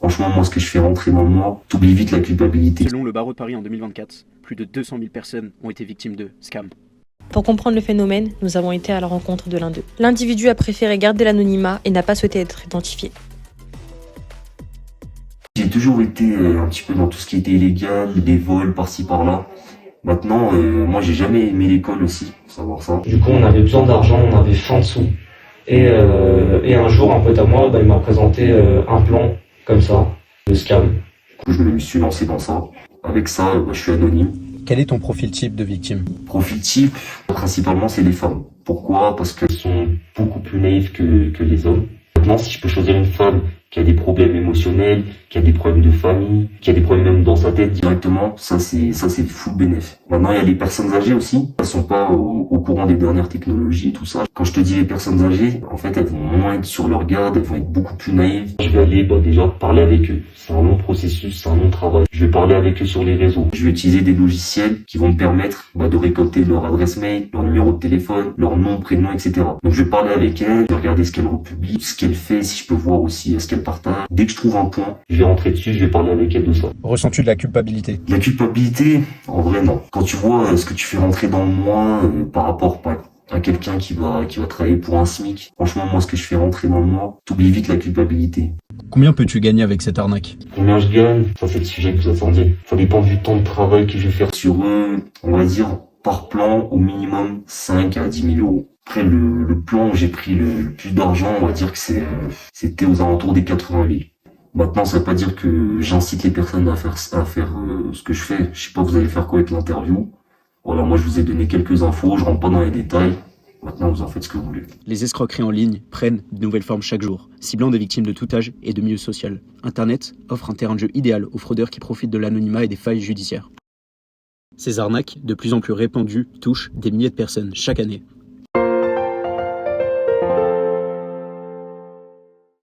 Franchement, moi, ce que je fais rentrer dans moi, t'oublies vite la culpabilité. Selon le barreau de Paris en 2024, plus de 200 000 personnes ont été victimes de scams. Pour comprendre le phénomène, nous avons été à la rencontre de l'un d'eux. L'individu a préféré garder l'anonymat et n'a pas souhaité être identifié. J'ai toujours été un petit peu dans tout ce qui était illégal, des vols par-ci par-là. Maintenant, moi, j'ai jamais aimé l'école aussi, faut savoir ça. Du coup, on avait besoin d'argent, on avait faim de sous. Et un jour, un pote à moi, il m'a présenté un plan comme ça, de scam. Du coup, je me suis lancé dans ça. Avec ça, je suis anonyme. Quel est ton profil type de victime? Profil type, principalement, c'est les femmes. Pourquoi? Parce qu'elles sont beaucoup plus naïves que les hommes. Maintenant, si je peux choisir une femme qui a des problèmes émotionnels, qui a des problèmes de famille, qui a des problèmes même dans sa tête directement, ça c'est full bénéf. Maintenant, il y a les personnes âgées aussi. Elles sont pas au courant des dernières technologies, tout ça. Quand je te dis les personnes âgées, en fait, elles vont moins être sur leur garde, elles vont être beaucoup plus naïves. Je vais aller, déjà, parler avec eux. C'est un long processus, c'est un long travail. Je vais parler avec eux sur les réseaux. Je vais utiliser des logiciels qui vont me permettre, de récolter leur adresse mail, leur numéro de téléphone, leur nom, prénom, etc. Donc, je vais parler avec elles, je vais regarder ce qu'elle republie, ce qu'elle fait, si je peux voir aussi ce qu'elle partage. Dès que je trouve un point, je vais rentrer dessus, je vais parler avec elle de ça. Ressens-tu de la culpabilité? La culpabilité, en vrai, non. Quand tu vois ce que tu fais rentrer dans moi par rapport à quelqu'un qui va travailler pour un SMIC, franchement, moi, ce que je fais rentrer dans moi, t'oublies vite la culpabilité. Combien peux-tu gagner avec cette arnaque? Combien je gagne? Ça, c'est le sujet que vous attendiez. Ça dépend du temps de travail que je vais faire sur eux. On va dire, par plan, au minimum 5 à 10 000 euros. Après, le plan où j'ai pris le plus d'argent, on va dire que c'était aux alentours des 80 000. Maintenant, ça veut pas dire que j'incite les personnes à faire ce que je fais. Je sais pas, vous allez faire quoi avec l'interview. Voilà, moi, je vous ai donné quelques infos, je rentre pas dans les détails. Maintenant, vous en faites ce que vous voulez. Les escroqueries en ligne prennent de nouvelles formes chaque jour, ciblant des victimes de tout âge et de milieu social. Internet offre un terrain de jeu idéal aux fraudeurs qui profitent de l'anonymat et des failles judiciaires. Ces arnaques, de plus en plus répandues, touchent des milliers de personnes chaque année.